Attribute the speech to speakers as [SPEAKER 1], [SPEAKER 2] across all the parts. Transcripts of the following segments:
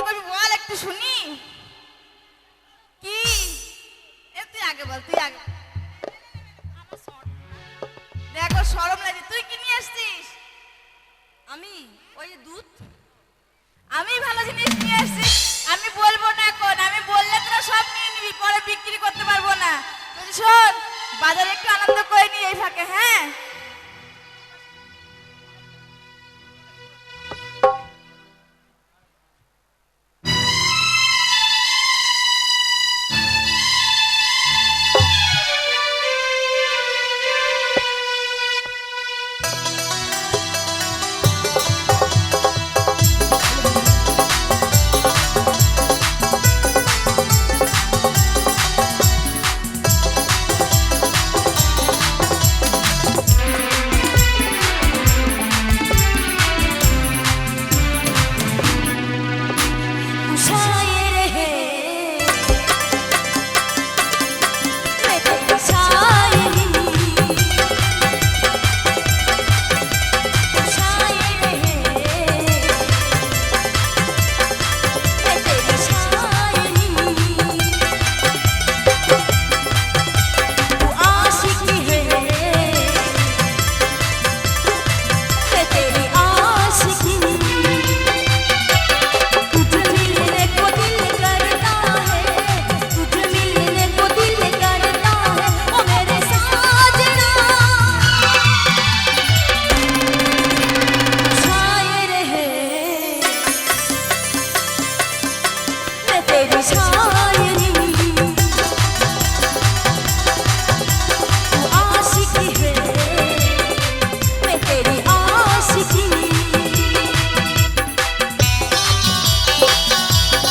[SPEAKER 1] করবি বল একটু শুনি। কি তুই আগে বল, তুই আগে। দেখো শরম লাগে। তুই কি নিয়ে আসছিস?
[SPEAKER 2] আমি ওই দুধ।
[SPEAKER 1] আমি ভালো জিনিস নিয়ে আসছি। আমি বলবো না এখন, আমি বললে তোরা সব নিয়ে নিবি, পরে বিক্রি করতে পারবো না। তুই শোন, বাজারে একটু আনন্দ করে নি এই ফাঁকে। হ্যাঁ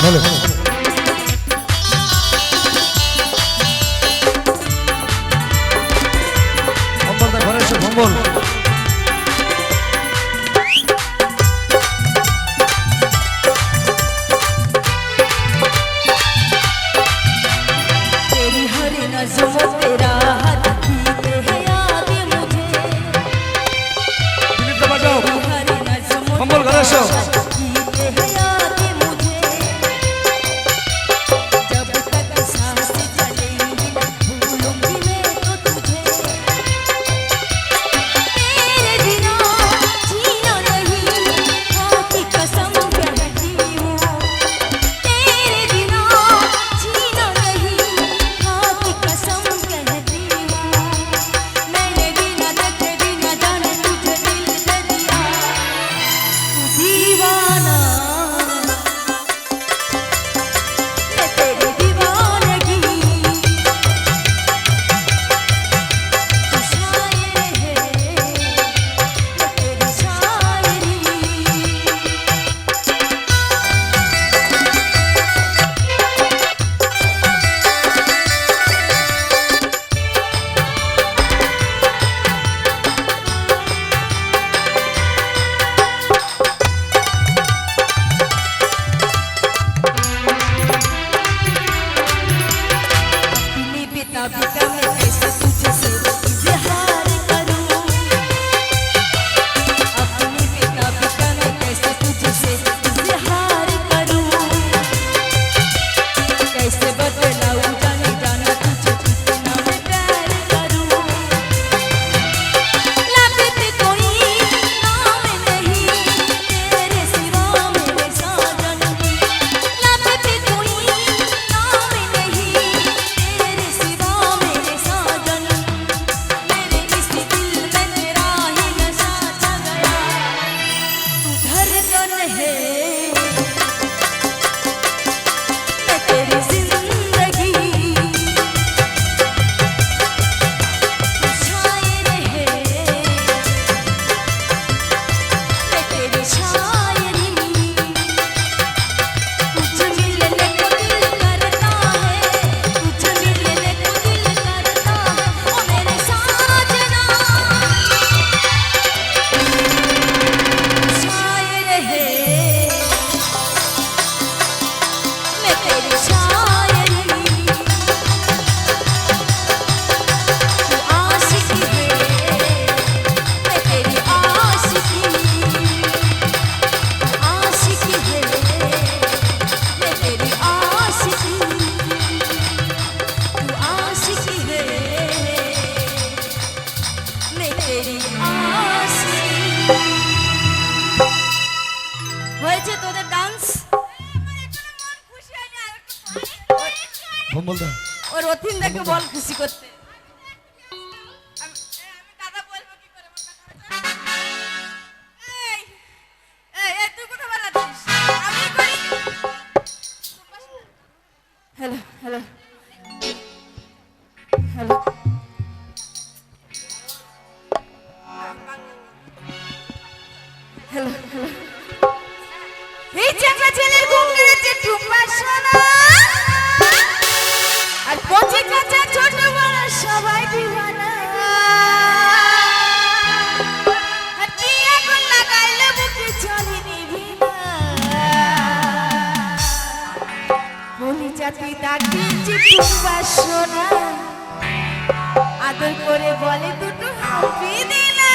[SPEAKER 3] বলো ভম্বলদা ঘরে এসে ভম্বল ভম্বল ঘরে এসো। ভম্বলদা
[SPEAKER 1] ও রথিনদাকে বল খুশি করতে। আমি দাদা বলবো কি করে, আমার কথা হচ্ছে? এই, এই, তুই কোথায় বানাচ্ছিস? আমি করি। Hello hello hello, hello hello, এই চাচা ছেলের ঘুম কেড়েছে টুম্পা সোনা, আর পচে কাঁচা ছোট বড় সবাই দিওয়ানা, আর তুই এখন লাগাইলে বুকে চলে নিবি না, বলি চাচি ডাকিছি টুম্পা সোনা, আদর করে বলে দুটো হাঁপি দিলা।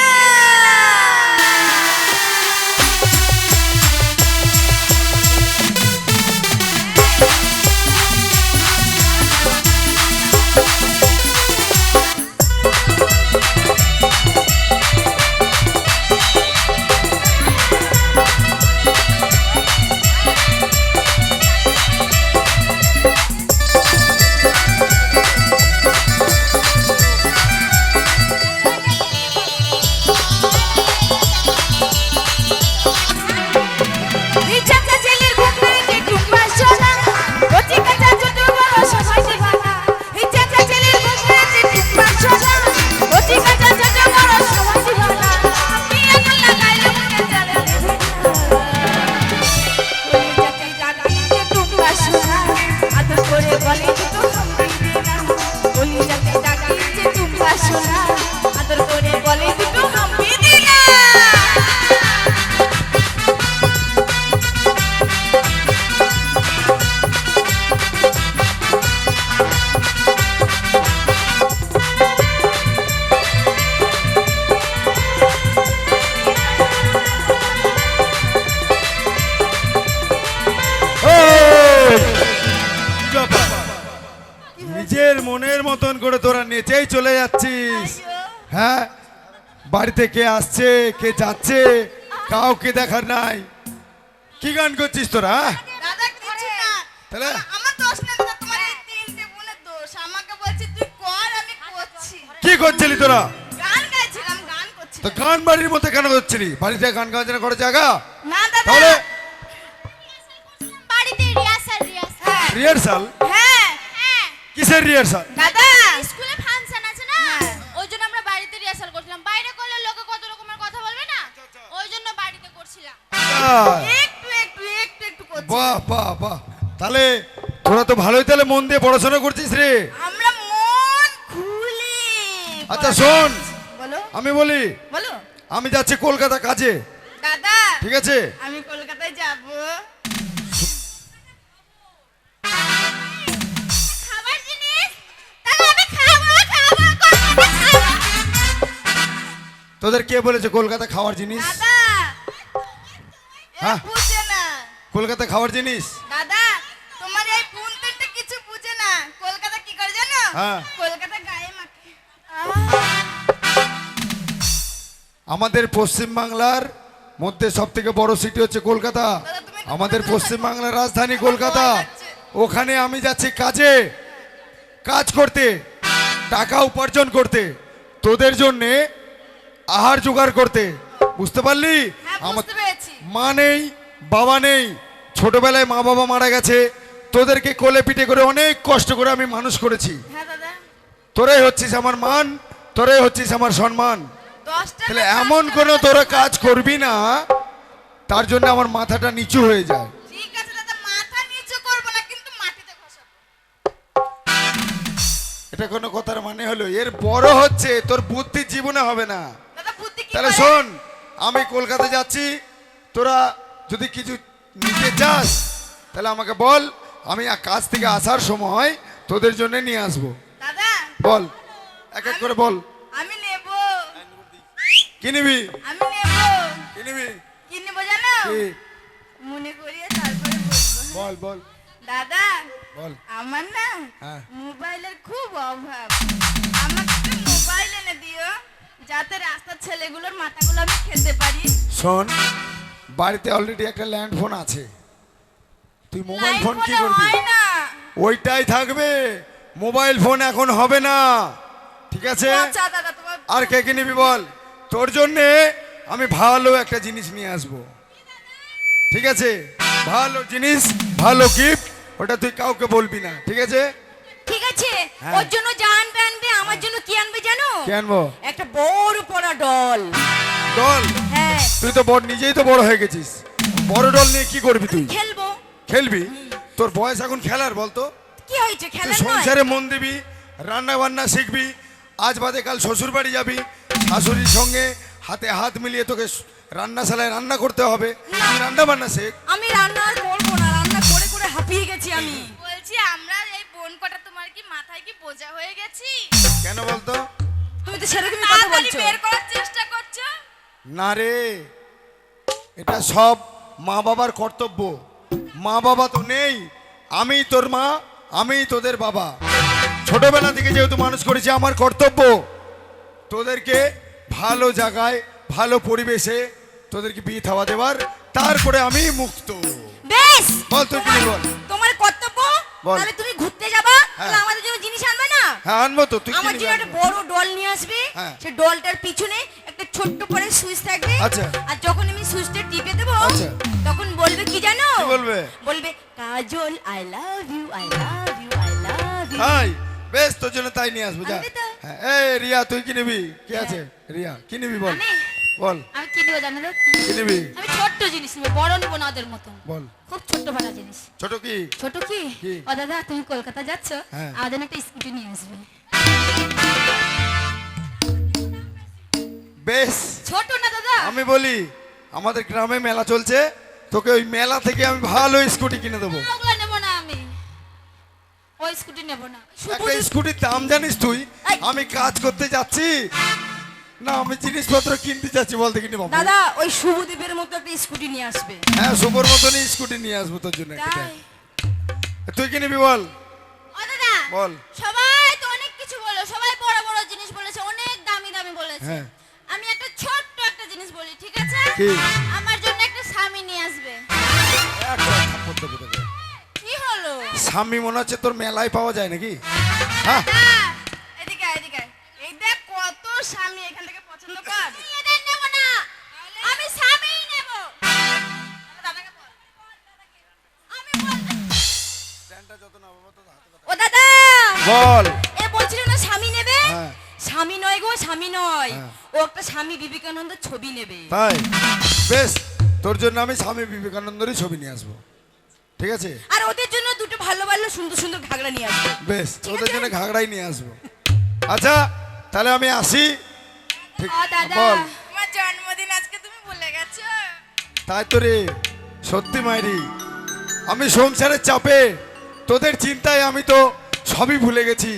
[SPEAKER 3] নিজের মনের মতন করে তোরা নেচেই চলে যাচ্ছিস। হ্যাঁ, বাড়িতে কে আসছে কে যাচ্ছে কাউকে দেখার নাই। কি গান করছিস তোরা?
[SPEAKER 1] দাদা কিছু না,
[SPEAKER 3] তাহলে
[SPEAKER 1] আমার দোষ না দাদা, তোমার এই তিনটে বোনের দোষ। আমাকে বলছে তুই কর, আমি করছি।
[SPEAKER 3] কি করছিলি তোরা?
[SPEAKER 1] গান গাইছিলাম, গান
[SPEAKER 3] তো
[SPEAKER 1] করছিলাম।
[SPEAKER 3] গান বাড়ির মধ্যে কেন করছিলি? বাড়িতে গান গাওয়া করে জায়গা
[SPEAKER 1] না দাদা,
[SPEAKER 3] তাহলে
[SPEAKER 2] বাড়িতে রিহার্সাল
[SPEAKER 1] হ্যাঁ
[SPEAKER 3] রিহার্সাল?
[SPEAKER 1] হ্যাঁ
[SPEAKER 3] কিসের রিহার্সাল?
[SPEAKER 1] দাদা,
[SPEAKER 2] স্কুলে ফাংশন আছে না,
[SPEAKER 1] হ্যাঁ।
[SPEAKER 2] ওই জন্য আমরা বাড়িতে রিহার্সাল করছিলাম। বাইরে করলে লোকে কত রকমের কথা বলবে না, ওই জন্য বাড়িতে করছিলাম।
[SPEAKER 1] একটু একটু একটু একটু করছি।
[SPEAKER 3] বাহ বাহ বাহ, তাহলে তোরা তো ভালোই তাহলে মন দিয়ে পড়াশোনা করছিস রে।
[SPEAKER 1] আমরা মন খুলে
[SPEAKER 3] আচ্ছা শোন,
[SPEAKER 1] বলো
[SPEAKER 3] আমি বলি
[SPEAKER 1] বলো
[SPEAKER 3] আমি যাচ্ছি কলকাতা কাজে,
[SPEAKER 1] দাদা,
[SPEAKER 3] ঠিক আছে?
[SPEAKER 1] আমি কলকাতায় যাব।
[SPEAKER 2] খাবার জিনিস তাহলে আমি খাবো খাবো কলকাতা খাবো।
[SPEAKER 3] তোদের কে বলেছে কলকাতা খাওয়ার জিনিস?
[SPEAKER 1] দাদা,
[SPEAKER 3] হ্যাঁ?
[SPEAKER 1] বুঝে না
[SPEAKER 3] কলকাতা খাওয়ার জিনিস?
[SPEAKER 1] দাদা, তোমার এই পুনতেনটা কিছু বুঝে না। কলকাতা কি করে জানো?
[SPEAKER 3] হ্যাঁ।
[SPEAKER 1] কলকাতা গায়ে মাখে।
[SPEAKER 3] আমাদের পশ্চিম বাংলার মধ্যে সব থেকে বড় সিটি হচ্ছে কলকাতা।
[SPEAKER 1] দাদা, তুমি তো
[SPEAKER 3] আমাদের
[SPEAKER 1] কলকাতা
[SPEAKER 3] পশ্চিম
[SPEAKER 1] থাকো।
[SPEAKER 3] বাংলার রাজধানী
[SPEAKER 1] আমার
[SPEAKER 3] কলকাতা।
[SPEAKER 1] ভয় লাগছে।
[SPEAKER 3] ওখানে আমি যাচ্ছি কাজে, কাজ করতে, টাকা উপার্জন করতে, তোদের জন্যে আহার জোগাড় করতে। বুঝতে পারলি?
[SPEAKER 1] হ্যাঁ,
[SPEAKER 3] আমার
[SPEAKER 1] বুঝতে পেরেছি।
[SPEAKER 3] মা নেই, বাবা নেই, ছোটবেলায় মা বাবা মারা গেছে, তোদেরকে কোলে পিঠে করে অনেক কষ্ট করে আমি মানুষ করেছি।
[SPEAKER 1] হ্যাঁ দাদা,
[SPEAKER 3] তোরাই হচ্ছিস আমার মান, তোরাই হচ্ছিস আমার সম্মান।
[SPEAKER 1] 10টা
[SPEAKER 3] তাহলে এমন কোনো তোরা কাজ করবি না তার জন্য আমার মাথাটা নিচু হয়ে যায়।
[SPEAKER 1] ঠিক আছে দাদা, মাথা নিচু করব না, কিন্তু মাটিতে ঘষাবো।
[SPEAKER 3] এটা কোনো কথার মানে হলো? এর বড় হচ্ছে, তোর বুদ্ধি জীবনে হবে না।
[SPEAKER 1] দাদা, বুদ্ধি কি
[SPEAKER 3] তাহলে
[SPEAKER 1] করে?
[SPEAKER 3] শোন, আমি কলকাতা যাচ্ছি, তোরা যদি কিছু নিতে চাস তাহলে আমাকে বল, আমি কাজ থেকে আসার সময় তোদের জন্য নিয়ে আসবো।
[SPEAKER 1] দাদা,
[SPEAKER 3] বল, এক এক করে বল।
[SPEAKER 1] আমি নেব,
[SPEAKER 3] কি নিবি?
[SPEAKER 1] আমি নেব।
[SPEAKER 3] কি নিবি?
[SPEAKER 1] কি নেব জানো?
[SPEAKER 3] কি?
[SPEAKER 1] মনে করিয়ে তারপরে বলবো।
[SPEAKER 3] বল বল
[SPEAKER 1] দাদা,
[SPEAKER 3] বল।
[SPEAKER 1] আমার না
[SPEAKER 3] হ্যাঁ।
[SPEAKER 1] মোবাইলের খুব অভাব। আমাকে একটা মোবাইল এনে দিও, যাতে রাস্তার ছেলেগুলোর মাথাগুলো আমি খেতে পারি।
[SPEAKER 3] শোন, বাড়িতে অলরেডি একটা ল্যান্ড ফোন আছে, তুই মোবাইল ফোন কি
[SPEAKER 1] আইফোনে
[SPEAKER 3] করবি?
[SPEAKER 1] হয় না,
[SPEAKER 3] ওইটাই থাকবে, মোবাইল ফোন এখন হবে না, ঠিক আছে?
[SPEAKER 1] আচ্ছা দাদা তোমার
[SPEAKER 3] আর কে কে নিবি বল? তোর জন্যে আমি ভালো একটা জিনিস নিয়ে আসবো, ঠিক আছে? ভালো জিনিস, ভালো গিফট, ওটা তুই কাউকে বলবি না, ঠিক আছে?
[SPEAKER 1] ঠিক আছে,
[SPEAKER 3] হ্যাঁ।
[SPEAKER 1] ওর জন্য যা আনবে আনবে, আমার জন্য কি আনবে জানো?
[SPEAKER 3] কি আনবো?
[SPEAKER 1] একটা বড় পড়া ডল।
[SPEAKER 3] ডল?
[SPEAKER 1] হ্যাঁ,
[SPEAKER 3] তুই তো বড়, নিজেই তো বড় হয়ে গেছিস, বড় ডল নিয়ে কি করবি তুই?
[SPEAKER 1] খেলবো।
[SPEAKER 3] খেলবি? তোর বয়স এখন খেলার, বলতো?
[SPEAKER 1] কি হয়েছে,
[SPEAKER 3] তুই
[SPEAKER 1] খেলার নয়?
[SPEAKER 3] সংসারে মন দিবি, রান্না বান্না শিখবি, আজ বাদে কাল শ্বশুর বাড়ি যাবি, শাশুড়ির সঙ্গে হাতে হাত মিলিয়ে তোকে রান্নাশালায় রান্না করতে হবে, তুই রান্না বান্না শেখ।
[SPEAKER 1] আমি রান্না আর করবো না, রান্না করে করে হাঁপিয়ে গেছি আমি।
[SPEAKER 2] বলছি আমরা এই বোন কটা তোমার কি মাথায় কি বোঝা হয়ে গেছি?
[SPEAKER 3] কেন বলতো?
[SPEAKER 1] তুমি তো সেরকমই কথা
[SPEAKER 2] তাড়াতাড়ি
[SPEAKER 1] বলছো।
[SPEAKER 2] বের করার চেষ্টা করছো।
[SPEAKER 3] না রে, এটা সব মা বাবার কর্তব্য। মা বাবা তো নেই, আমি তোর মা, আমি তোদের বাবা। ছোটবেলা থেকে যেহেতু মানুষ করেছি, আমার কর্তব্য তোদেরকে ভালো জায়গায়, ভালো পরিবেশে তোদেরকে বিয়ে থাওয়া দেওয়ার, তারপরে আমি মুক্ত।
[SPEAKER 1] বেশ,
[SPEAKER 3] বল তুই কি বল?
[SPEAKER 1] তোমার কর্তব্য,
[SPEAKER 3] বল।
[SPEAKER 1] তাহলে তুমি ঘুরতে যাবা,
[SPEAKER 3] হ্যাঁ।
[SPEAKER 1] তাহলে আমাদের জন্য জিনিস আনবে না?
[SPEAKER 3] হ্যাঁ আনবো তো, তুই কি
[SPEAKER 1] আমার
[SPEAKER 3] নিবি
[SPEAKER 1] জন্য একটা
[SPEAKER 3] আনবো।
[SPEAKER 1] বড় ডল নিয়ে আসবে।
[SPEAKER 3] হ্যাঁ।
[SPEAKER 1] সেই ডলটার পিছনে একটা ছোট্ট করে সুইচ থাকবে।
[SPEAKER 3] আচ্ছা।
[SPEAKER 1] আর যখন আমি সুইচটা টিপে দেবো,
[SPEAKER 3] আচ্ছা।
[SPEAKER 1] তখন বলবে কি জানো?
[SPEAKER 3] কি বলবে?
[SPEAKER 1] বলবে Kajal I love you, I love you, I love you.
[SPEAKER 3] তাই? বেশ, তোর জন্য তাই নিয়ে আসবো, যা।
[SPEAKER 1] আনবে তো?
[SPEAKER 3] হ্যাঁ, এই রিয়া, তুই কি নিবি? কি আছে রিয়া, কি নিবি বল?
[SPEAKER 2] আমি?
[SPEAKER 3] বল,
[SPEAKER 2] আমি কি নেবো জানো তো?
[SPEAKER 3] কি নিবি?
[SPEAKER 2] আমি ছোট্ট জিনিস নেবো, বড় নেবো না ওদের মতন।
[SPEAKER 3] বল।
[SPEAKER 2] খুব ছোট্ট ভাড়া জিনিস।
[SPEAKER 3] ছোট কি?
[SPEAKER 2] ছোট কি?
[SPEAKER 3] কি?
[SPEAKER 2] ও দাদা, তুমি কলকাতা যাচ্ছ,
[SPEAKER 3] হ্যাঁ।
[SPEAKER 2] আমাদের একটা স্কুটি নিয়ে আসবে।
[SPEAKER 3] বেশ,
[SPEAKER 2] ছোট না দাদা?
[SPEAKER 3] আমি বলি আমাদের গ্রামে মেলা চলছে, তোকে ওই মেলা থেকে আমি ভালো স্কুটি কিনে দেবো।
[SPEAKER 2] ওগুলো নেবো না আমি, ওই স্কুটি নেবো না।
[SPEAKER 3] একটা স্কুটির দাম জানিস তুই?
[SPEAKER 1] এই।
[SPEAKER 3] আমি কাজ করতে যাচ্ছি না, আমি জিনিসপত্র কিনতে যাচ্ছি, বলতে কিনে বাবু।
[SPEAKER 1] দাদা, ওই শুভদীপের মতো একটা স্কুটি নিয়ে আসবে।
[SPEAKER 3] হ্যাঁ, শুভর মতনই স্কুটি নিয়ে আসবো তোর জন্য একটা।
[SPEAKER 1] তাই?
[SPEAKER 3] তুই কি নিবি বল?
[SPEAKER 2] ও দাদা,
[SPEAKER 3] বল।
[SPEAKER 2] সবাই তো অনেক কিছু বলো, সবাই বড় বড় জিনিস বলেছে, অনেক দামি দামি বলেছে।
[SPEAKER 3] হ্যাঁ।
[SPEAKER 2] আমি একটা ছোট্ট একটা জিনিস বলি, ঠিক আছে?
[SPEAKER 3] কি?
[SPEAKER 2] আমার জন্য একটা স্বামী নিয়ে আসবে।
[SPEAKER 3] একটা থাপ্পড় দেবো তোকে।
[SPEAKER 2] কি হলো?
[SPEAKER 3] স্বামী মনে হচ্ছে তোর মেলায় পাওয়া যায় নাকি? হ্যাঁ,
[SPEAKER 1] দাদা, এদিকে আয়, এদিকে আয়। এই দেখ কত স্বামী এখান থেকে পছন্দ কর।
[SPEAKER 2] আমি এদের নেব না, আমি স্বামীই নেব।
[SPEAKER 1] দাদাকে বল।
[SPEAKER 2] আমি বল।
[SPEAKER 1] ও দাদা,
[SPEAKER 3] বল।
[SPEAKER 1] এ বলছিল না স্বামী নেবে?
[SPEAKER 3] হ্যাঁ।
[SPEAKER 1] স্বামী নয় গো, স্বামী নয়,
[SPEAKER 3] হ্যাঁ।
[SPEAKER 1] ও একটা স্বামী বিবেকানন্দ ছবি নেবে।
[SPEAKER 3] তাই? বেশ, তোর জন্য আমি স্বামী বিবেকানন্দেরই ছবি নিয়ে আসবো, ঠিক আছে?
[SPEAKER 1] আর ওদের জন্য দুটো ভালো ভালো সুন্দর সুন্দর ঘাগরা নিয়ে আসবে।
[SPEAKER 3] বেশ,
[SPEAKER 1] ঠিক
[SPEAKER 3] ওদের
[SPEAKER 1] আছে?
[SPEAKER 3] জন্য ঘাগড়াই নিয়ে আসবো। আচ্ছা, তাহলে আমি আসি। ঠিক,
[SPEAKER 2] ও দাদা,
[SPEAKER 3] বল।
[SPEAKER 1] আমার জন্মদিন আজকে তুমি ভুলে গেছো?
[SPEAKER 3] তাই তো রে, সত্যি মাইরি, আমি সংসারের চাপে, তোদের চিন্তায় আমি তো সবই ভুলে গেছি।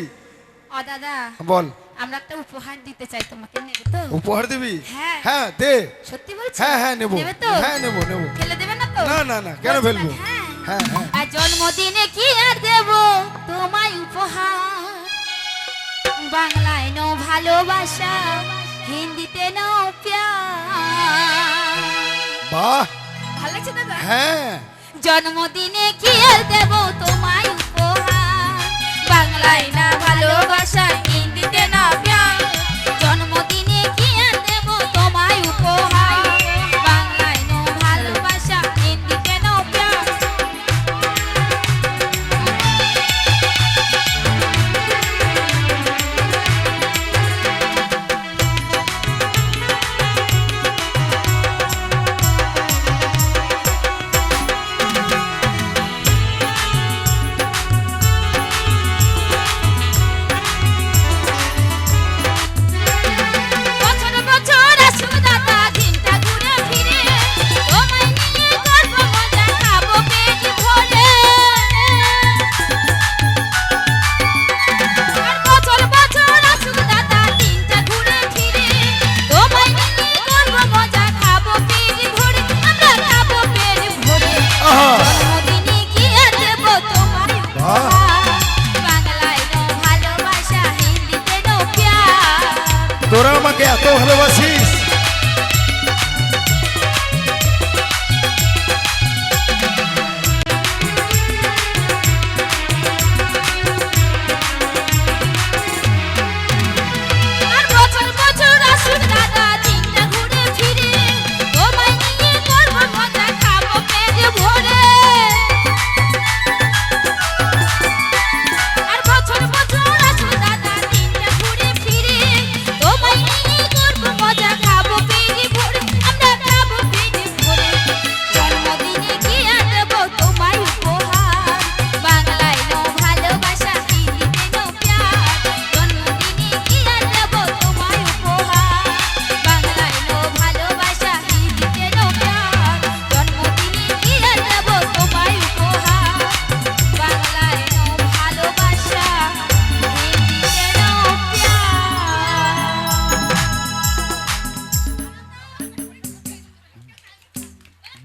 [SPEAKER 2] ও দাদা,
[SPEAKER 3] বল।
[SPEAKER 2] আমরা একটা উপহার দিতে চাই তোমাকে, নেবে তো?
[SPEAKER 3] উপহার দিবি?
[SPEAKER 2] হ্যাঁ।
[SPEAKER 3] হ্যাঁ, দে।
[SPEAKER 2] সত্যি বলছো?
[SPEAKER 3] হ্যাঁ হ্যাঁ, নেবো।
[SPEAKER 2] নেবে তো?
[SPEAKER 3] হ্যাঁ, নেবো নেবো।
[SPEAKER 2] ফেলে দেবে না তো?
[SPEAKER 3] না না না, কেন
[SPEAKER 2] বলছিলাম,
[SPEAKER 3] ফেলবো?
[SPEAKER 2] হ্যাঁ।
[SPEAKER 3] হ্যাঁ হ্যাঁ।
[SPEAKER 2] আর জন্মদিনে কি আর দেব তোমায় উপহার? বাংলায় নো ভালোবাসা, হিন্দিতে নো প্যার।
[SPEAKER 3] বাহ,
[SPEAKER 1] ভালো লাগছে দাদা?
[SPEAKER 3] হ্যাঁ।
[SPEAKER 2] জন্মদিনে কি আর দেব তোমায় উপহার? বাংলায় না ভালোবাসা, হিন্দিতে না প্যার। জন্মদিনে কি আর দেব তোমায় উপহার? বাংলায় নো ভালোবাসা, হিন্দিতে নো প্যার। বছর বছর আসুক দাদা, দিনটা ঘুরে ফিরে, তোমায় নিয়ে করবো মজা, খাবো পেট ভরে। আর বছর বছর আসুক দাদা, দিনটা ঘুরে ফিরে, তোমায় নিয়ে করবো মজা, খাবো পেট ভরে, আমরা খাবো পেট ভরে।
[SPEAKER 3] আহা।
[SPEAKER 2] জন্মদিনে কি আর দেব তোমায় উপহার? বাংলায় নো ভালোবাসা, হিন্দিতে নো প্যার।
[SPEAKER 3] তোরা আমাকে এত ভালোবাসিস?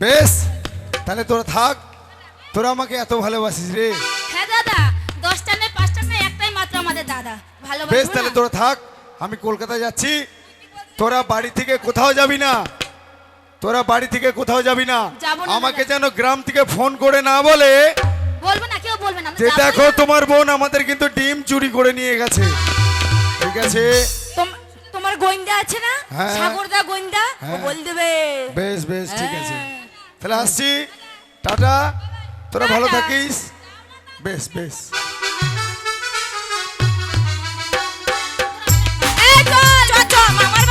[SPEAKER 3] বেশ, তাহলে তোরা থাক। তোরা আমাকে এত ভালোবাসিস রে।
[SPEAKER 2] হ্যাঁ দাদা, 10টা নয় 5টা নয়, একটাই মাত্র আমাদের দাদা।
[SPEAKER 3] বেশ,
[SPEAKER 2] ভালোবাসবো
[SPEAKER 3] তাহলে
[SPEAKER 2] না?
[SPEAKER 3] তোরা থাক, আমি কলকাতায় যাচ্ছি। তোরা বাড়ি থেকে কোথাও যাবি না, তোরা বাড়ি থেকে কোথাও যাবি না।
[SPEAKER 2] যাবো না
[SPEAKER 3] আমাকে
[SPEAKER 2] দাদা।
[SPEAKER 3] যেন গ্রাম থেকে ফোন করে না বলে
[SPEAKER 2] বলবো না, কেউ বলবে না, আমরা
[SPEAKER 3] যে
[SPEAKER 2] যাবোই
[SPEAKER 3] দেখো
[SPEAKER 2] না।
[SPEAKER 3] তোমার বোন আমাদের কিন্তু ডিম চুরি করে নিয়ে গেছে। ঠিক আছে?
[SPEAKER 1] তোমার গোয়েন্দা আছে না,
[SPEAKER 3] হ্যাঁ।
[SPEAKER 1] সাগরদা গোয়েন্দা, ও
[SPEAKER 3] হ্যাঁ।
[SPEAKER 1] বল দেবে।
[SPEAKER 3] বেশ বেশ, ঠিক আছে,
[SPEAKER 1] হ্যাঁ।
[SPEAKER 3] তাহলে আসছি। টাটা, তোরা ভালো
[SPEAKER 1] টাটা।
[SPEAKER 3] থাকিস। বেশ বেশ।
[SPEAKER 1] এই চল, চল, চল, মামার